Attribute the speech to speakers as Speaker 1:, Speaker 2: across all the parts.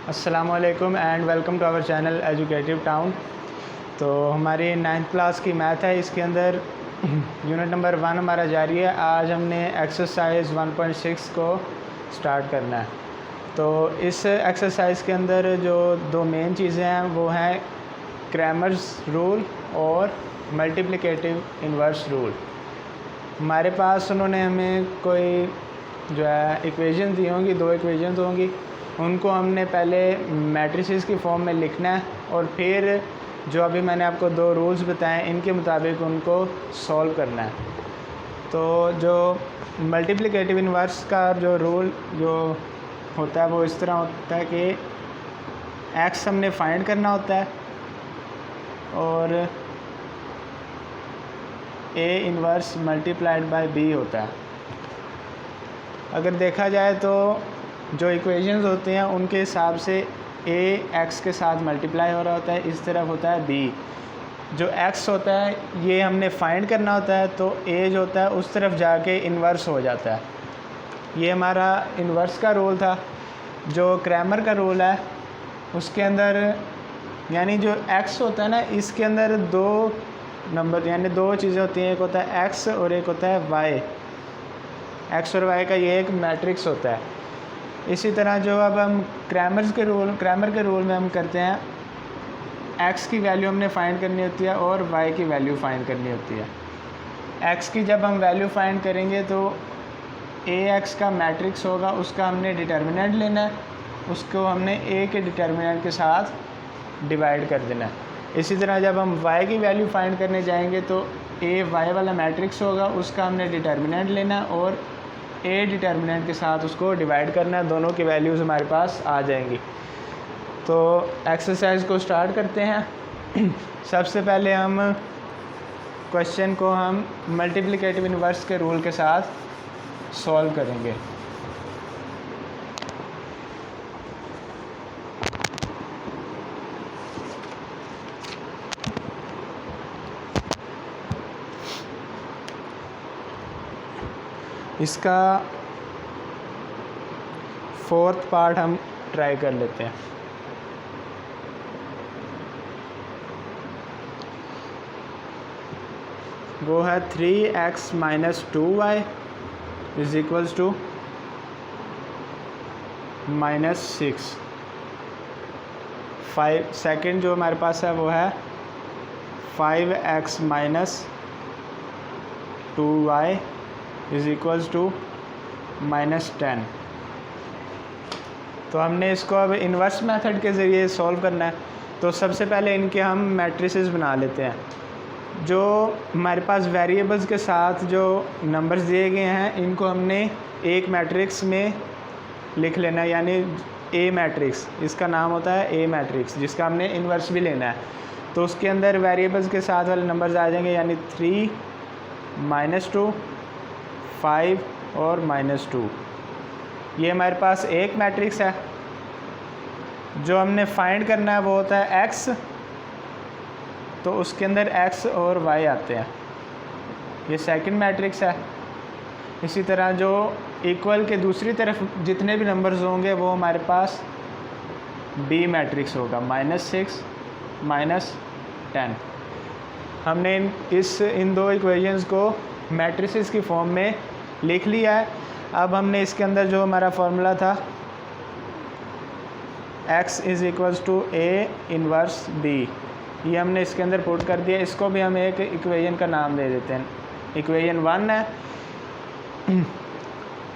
Speaker 1: अस्सलामुअलैकुम and welcome to our channel educative town. तो हमारी 9th क्लास की मैथ है, इसके अंदर यूनिट नंबर 1 हमारा जारी है। आज हमने एक्सरसाइज 1.6 को स्टार्ट करना है। तो इस एक्सरसाइज के अंदर जो दो मेन चीज़ें हैं वो हैं क्रैमर्स रूल और मल्टीप्लिकेटिव इन्वर्स रूल। हमारे पास उन्होंने हमें कोई जो है इक्वेशन दी होंगी, दो इक्वेशन होंगी, उनको हमने पहले मैट्रिसेस की फॉर्म में लिखना है और फिर जो अभी मैंने आपको दो रूल्स बताए इनके मुताबिक उनको सॉल्व करना है। तो जो मल्टीप्लिकेटिव इन्वर्स का जो रूल जो होता है वो इस तरह होता है कि एक्स हमने फाइंड करना होता है और A inverse multiplied by B होता है। अगर देखा जाए तो जो इक्वेशंस होते हैं उनके हिसाब से ए एक्स के साथ मल्टीप्लाई हो रहा होता है, इस तरफ होता है बी। जो एक्स होता है ये हमने फाइंड करना होता है, तो ए जो होता है उस तरफ जाके इन्वर्स हो जाता है। ये हमारा इन्वर्स का रूल था। जो क्रैमर का रूल है उसके अंदर यानी जो एक्स होता है ना, इसके अंदर दो नंबर यानी दो चीज़ें होती हैं, एक होता है एक्स और एक होता है वाई। एक्स और वाई का ये एक मैट्रिक्स होता है। इसी तरह जो अब हम क्रैमर के रूल में हम करते हैं, एक्स की वैल्यू हमने फाइंड करनी होती है और वाई की वैल्यू फाइंड करनी होती है। एक्स की जब हम वैल्यू फाइंड करेंगे तो ए एक्स का मैट्रिक्स होगा, उसका हमने डिटर्मिनेंट लेना है, उसको हमने ए के डिटर्मिनेंट के साथ डिवाइड कर देना है। इसी तरह जब हम वाई की वैल्यू फाइंड करने जाएंगे तो ए वाई वाला मैट्रिक्स होगा, उसका हमने डिटर्मिनेंट लेना है और ए डिटर्मिनेंट के साथ उसको डिवाइड करना है। दोनों की वैल्यूज़ हमारे पास आ जाएंगी। तो एक्सरसाइज को स्टार्ट करते हैं। सबसे पहले हम क्वेश्चन को हम मल्टीप्लिकेटिव इन्वर्स के रूल के साथ सॉल्व करेंगे। इसका 4th पार्ट हम ट्राई कर लेते हैं। वो है 3x minus 2y is equals to -6। 5 second जो हमारे पास है वो है 5x minus 2y is equals to -10। तो हमने इसको अब इन्वर्स मेथड के ज़रिए सॉल्व करना है। तो सबसे पहले इनके हम मैट्रिसेस बना लेते हैं। जो हमारे पास वेरिएबल्स के साथ जो नंबर्स दिए गए हैं इनको हमने एक मैट्रिक्स में लिख लेना है, यानी ए मैट्रिक्स, इसका नाम होता है ए मैट्रिक्स, जिसका हमने इन्वर्स भी लेना है। तो उसके अंदर वेरिएबल्स के साथ वाले नंबर्स आ जाएंगे, यानी 3 -2 5 और -2। ये हमारे पास एक मैट्रिक्स है। जो हमने फाइंड करना है वो होता है एक्स, तो उसके अंदर एक्स और वाई आते हैं। ये सेकंड मैट्रिक्स है। इसी तरह जो इक्वल के दूसरी तरफ जितने भी नंबर्स होंगे वो हमारे पास बी मैट्रिक्स होगा, -6 -10। हमने इन दो इक्वेशंस को मैट्रिसेस की फॉर्म में लिख लिया है। अब हमने इसके अंदर जो हमारा फार्मूला था x is equals to A inverse B, ये हमने इसके अंदर पुट कर दिया। इसको भी हम एक इक्वेशन का नाम दे देते हैं, इक्वेशन 1 है।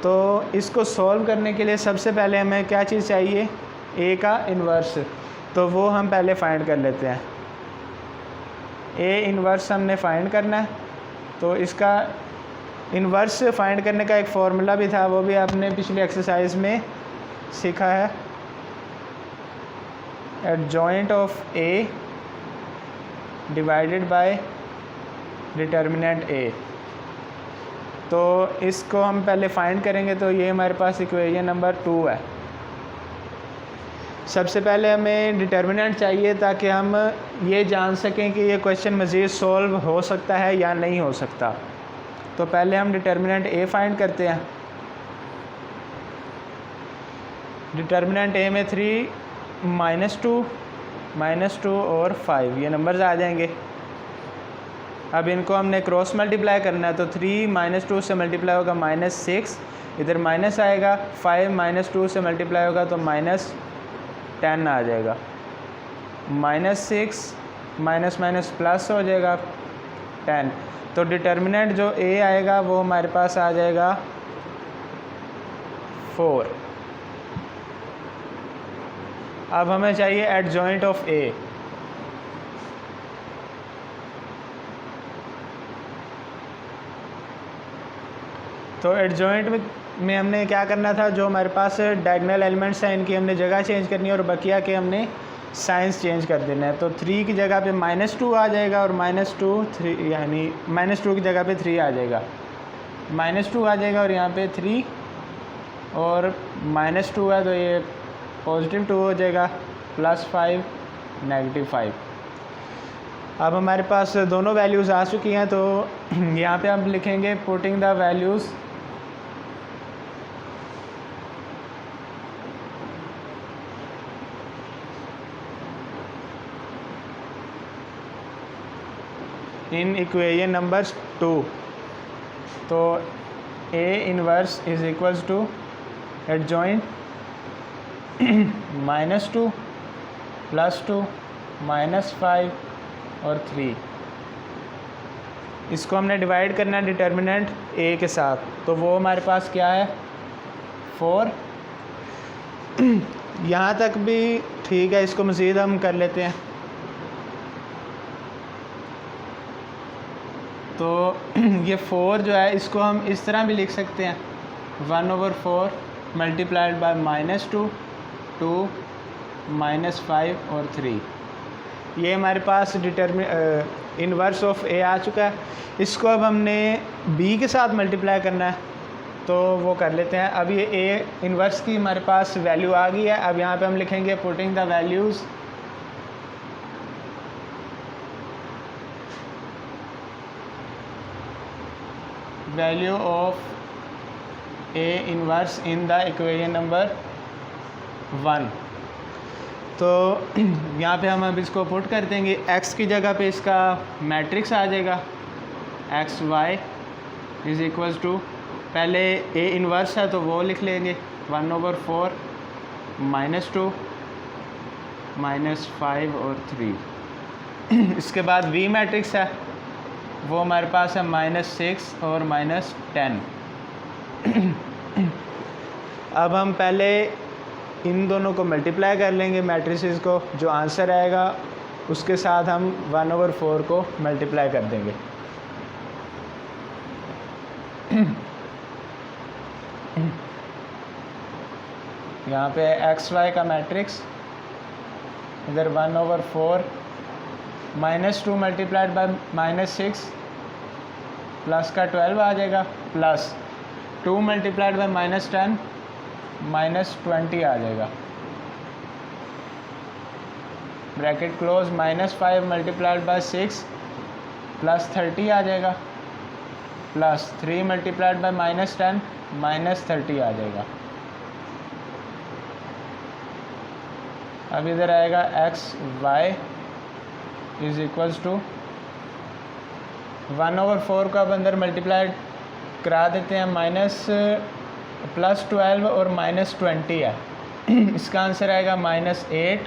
Speaker 1: तो इसको सॉल्व करने के लिए सबसे पहले हमें क्या चीज़ चाहिए, a का इन्वर्स। तो वो हम पहले फाइंड कर लेते हैं। a इन्वर्स हमने फाइंड करना है। तो इसका इन्वर्स फाइंड करने का एक फार्मूला भी था, वो भी आपने पिछली एक्सरसाइज में सीखा है। Adjoint of A divided by determinant A. तो इसको हम पहले फाइंड करेंगे। तो ये हमारे पास इक्वेशन नंबर 2 है। सबसे पहले हमें डिटर्मिनेंट चाहिए ताकि हम ये जान सकें कि ये क्वेश्चन मज़ीद सॉल्व हो सकता है या नहीं हो सकता। तो पहले हम डिटर्मिनेंट ए फाइंड करते हैं। डिटर्मिनेंट ए में 3 -2 और 5 ये नंबर्स आ जाएंगे। अब इनको हमने क्रॉस मल्टीप्लाई करना है, तो 3 -2 से मल्टीप्लाई होगा -6, इधर माइनस आएगा, 5 -2 से मल्टीप्लाई होगा तो -10 आ जाएगा, -6 माइनस माइनस प्लस हो जाएगा 10। तो डिटर्मिनेंट जो ए आएगा वो हमारे पास आ जाएगा 4। अब हमें चाहिए एडजॉइंट ऑफ ए। तो एडजॉइंट में हमने क्या करना था, जो हमारे पास डायगोनल एलिमेंट्स हैं इनकी हमने जगह चेंज करनी है और बकिया के हमने साइंस चेंज कर देना है। तो 3 की जगह पे -2 आ जाएगा और -2 3 यानी -2 की जगह पे 3 आ जाएगा, -2 आ जाएगा और यहाँ पे 3 और -2 है तो ये +2 हो जाएगा, +5 -5। अब हमारे पास दोनों वैल्यूज़ आ चुकी हैं, तो यहाँ पे हम लिखेंगे putting the values in equation numbers 2। तो A inverse is equals to adjoint -2 +2 -5 और 3। इसको हमने डिवाइड करना है डिटर्मिनेंट A के साथ, तो वो हमारे पास क्या है 4। यहाँ तक भी ठीक है, इसको मज़ीद हम कर लेते हैं। तो ये 4 जो है इसको हम इस तरह भी लिख सकते हैं, 1/4 मल्टीप्लाइड बाय -2 2 -5 और 3। ये हमारे पास इनवर्स ऑफ ए आ चुका है। इसको अब हमने बी के साथ मल्टीप्लाई करना है, तो वो कर लेते हैं। अब ये ए इनवर्स की हमारे पास वैल्यू आ गई है। अब यहाँ पे हम लिखेंगे putting the values value of A inverse in the equation number 1। तो यहाँ पे हम अब इसको पुट कर देंगे। x की जगह पे इसका मैट्रिक्स आ जाएगा, XY इज़ इक्वल्स टू, पहले ए इनवर्स है तो वो लिख लेंगे 1/4 -2 -5 और 3। इसके बाद V मैट्रिक्स है, वो हमारे पास है -6 और -10। अब हम पहले इन दोनों को मल्टीप्लाई कर लेंगे मैट्रिसेस को, जो आंसर आएगा उसके साथ हम 1/4 को मल्टीप्लाई कर देंगे। यहाँ पे XY का मैट्रिक्स, इधर 1/4 -2 मल्टीप्लाइड बाय -6 प्लस का 12 आ जाएगा, प्लस 2 मल्टीप्लाइड बाय -10 -20 आ जाएगा, bracket close, -5 multiplied by 6 plus 30 आ जाएगा, प्लस 3 मल्टीप्लाइड बाय -10 -30 आ जाएगा। अब इधर आएगा XY इज इक्वल्स टू 1/4 को अब अंदर मल्टीप्लाई करा देते हैं, +12 और -20 है। इसका आंसर आएगा -8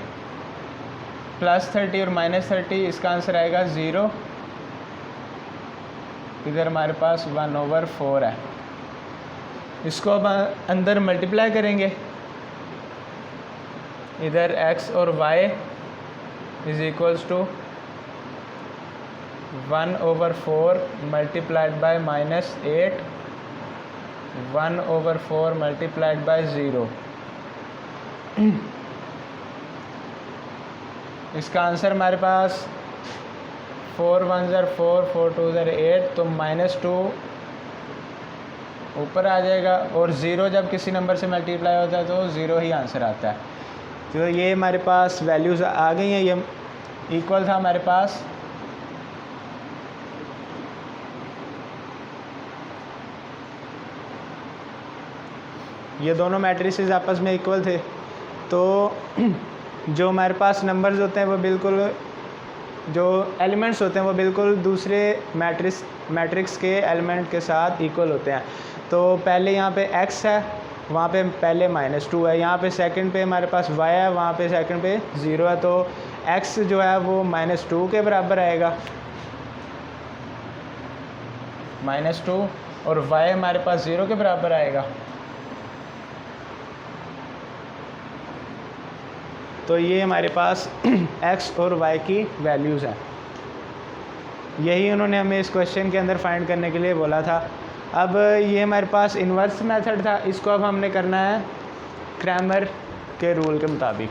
Speaker 1: +30 और -30, इसका आंसर आएगा 0। इधर हमारे पास 1/4 है। इसको अब अंदर मल्टीप्लाई करेंगे, इधर x और y is equals to 1/4 multiplied by -8 1/4 multiplied by 0। इसका आंसर हमारे पास 4 1 4 4 2 8, तो -2 ऊपर आ जाएगा, और 0 जब किसी नंबर से मल्टीप्लाई होता है तो 0 ही आंसर आता है। तो ये हमारे पास वैल्यूज़ आ गई हैं, ये इक्वल था हमारे पास ये दोनों मैट्रिसेस आपस में इक्वल थे। तो जो हमारे पास नंबर्स होते हैं वो बिल्कुल, जो एलिमेंट्स होते हैं वो बिल्कुल दूसरे मैट्रिक्स के एलिमेंट के साथ इक्वल होते हैं। तो पहले यहाँ पे x है, वहाँ पे पहले -2 है, यहाँ पे सेकंड पे हमारे पास y है, वहाँ पे सेकंड पे 0 है, तो x जो है वो -2 के बराबर आएगा, -2, और y हमारे पास 0 के बराबर आएगा। तो ये हमारे पास x और y की वैल्यूज़ हैं। यही उन्होंने हमें इस क्वेश्चन के अंदर फाइंड करने के लिए बोला था। अब ये हमारे पास इन्वर्स मेथड था, इसको अब हमने करना है क्रैमर के रूल के मुताबिक।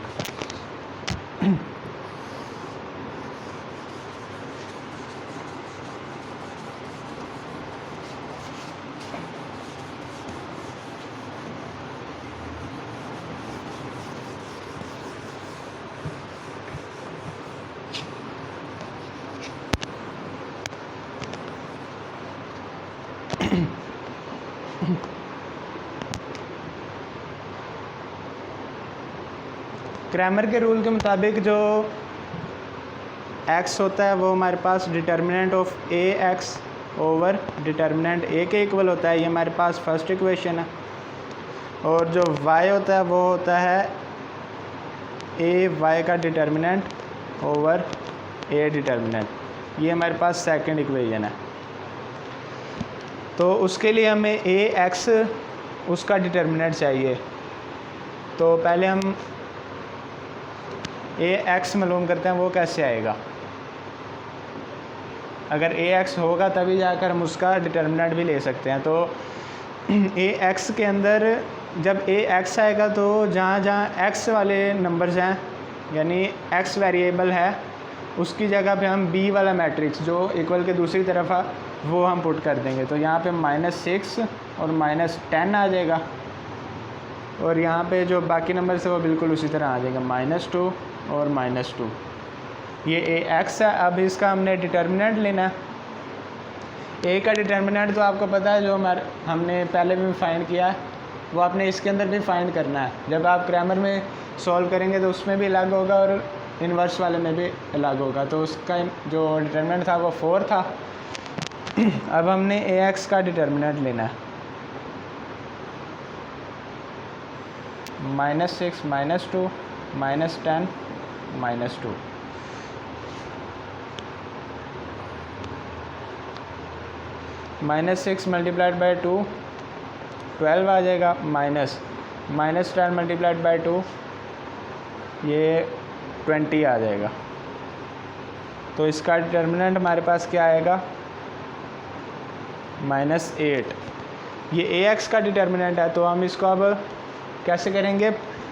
Speaker 1: क्रैमर के रूल के मुताबिक जो x होता है वो हमारे पास determinant of A X over determinant A के इक्वल होता है, ये हमारे पास फर्स्ट इक्वेशन है। और जो y होता है वो होता है ए वाई का डिटर्मिनेंट ओवर ए डिटर्मिनेंट, ये हमारे पास सेकंड इक्वेशन है। तो उसके लिए हमें ए एक्स उसका डिटर्मिनेंट चाहिए। तो पहले हम ए एक्स मालूम करते हैं, वो कैसे आएगा। अगर ए एक्स होगा तभी जाकर हम उसका डिटर्मिनेंट भी ले सकते हैं। तो ए एक्स के अंदर जब ए एक्स आएगा तो जहाँ जहाँ एक्स वाले नंबर्स हैं, यानी एक्स वेरिएबल है, उसकी जगह पे हम बी वाला मैट्रिक्स जो इक्वल के दूसरी तरफ है वो हम पुट कर देंगे। तो यहाँ पे -6 और -10 आ जाएगा, और यहाँ पे जो बाकी नंबर्स है वो बिल्कुल उसी तरह आ जाएगा, -2 और -2। ये ए एक्स है। अब इसका हमने डिटर्मिनेंट लेना है। ए का डिटर्मिनेंट तो आपको पता है, जो हमने पहले भी फाइंड किया है, वो आपने इसके अंदर भी फाइंड करना है। जब आप क्रैमर में सॉल्व करेंगे तो उसमें भी अलग होगा और इन्वर्स वाले में भी अलग होगा। तो उसका जो डिटर्मिनेंट था वो 4 था। अब हमने ए एक्स का डिटर्मिनेंट लेना है, -6 -2 -10 -2। -6 मल्टीप्लाइड बाई 2 12 आ जाएगा, -10 मल्टीप्लाइड बाई 2 ये 20 आ जाएगा। तो इसका डिटर्मिनेंट हमारे पास क्या आएगा, -8। ये ए एक्स का डिटर्मिनेंट है। तो हम इसको अब कैसे करेंगे,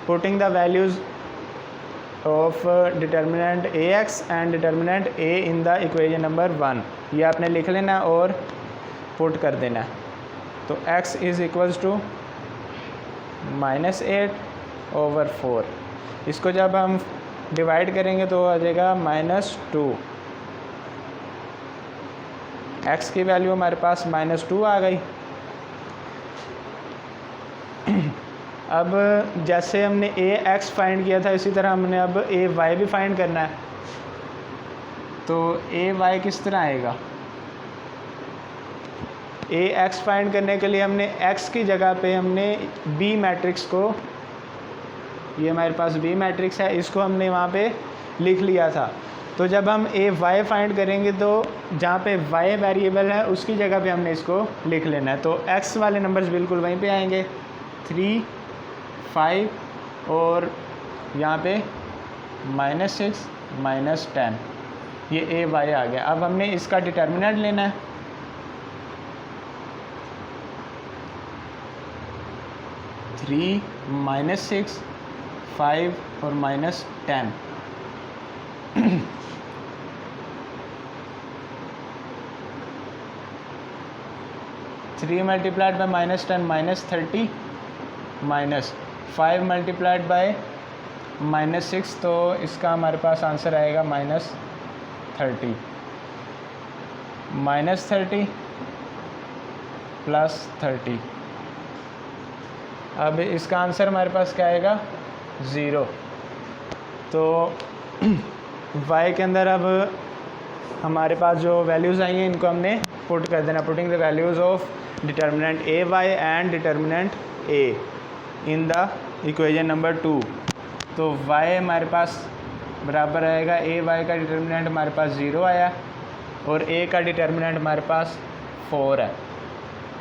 Speaker 1: putting the values of determinant A x and determinant A in the equation number 1, ये आपने लिख लेना और पुट कर देना है। तो x इज़ इक्वल्स टू -8/4। इसको जब हम डिवाइड करेंगे तो आ जाएगा -2। x की वैल्यू हमारे पास -2 आ गई। अब जैसे हमने ए एक्स फाइंड किया था, इसी तरह हमने अब ए वाई भी फाइंड करना है। तो ए वाई किस तरह आएगा, ए एक्स फाइंड करने के लिए हमने एक्स की जगह पे हमने बी मैट्रिक्स को, ये हमारे पास बी मैट्रिक्स है, इसको हमने वहाँ पे लिख लिया था। तो जब हम ए वाई फाइंड करेंगे तो जहाँ पे वाई वेरिएबल है उसकी जगह पे हमने इसको लिख लेना है। तो एक्स वाले नंबर्स बिल्कुल वहीं पे आएंगे, 3, 5 और यहाँ पे -6 -10, ये ए वाई आ गया। अब हमने इसका डिटर्मिनेंट लेना है। -6, 5 और -10। 3 मल्टीप्लाइड बाई -10 -30, -5 मल्टीप्लाइड बाई -6, तो इसका हमारे पास आंसर आएगा -30, -30 + 30। अब इसका आंसर हमारे पास क्या आएगा, 0। तो y के अंदर अब हमारे पास जो वैल्यूज़ आई हैं इनको हमने पुट कर देना, putting the values of determinant A Y and determinant A in the equation number 2। तो y हमारे पास बराबर आएगा ए वाई का डिटर्मिनेंट हमारे पास 0 आया और a का डिटर्मिनेंट हमारे पास 4 है।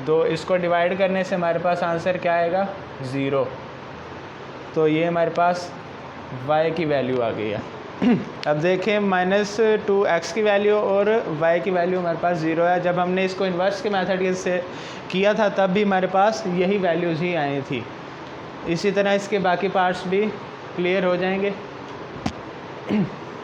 Speaker 1: तो इसको डिवाइड करने से हमारे पास आंसर क्या आएगा 0। तो ये हमारे पास y की वैल्यू आ गई है। अब देखें -2x की वैल्यू और y की वैल्यू हमारे पास 0 है। जब हमने इसको इन्वर्स के मेथड से किया था तब भी हमारे पास यही वैल्यूज़ ही आई थी। इसी तरह इसके बाकी पार्ट्स भी क्लियर हो जाएंगे।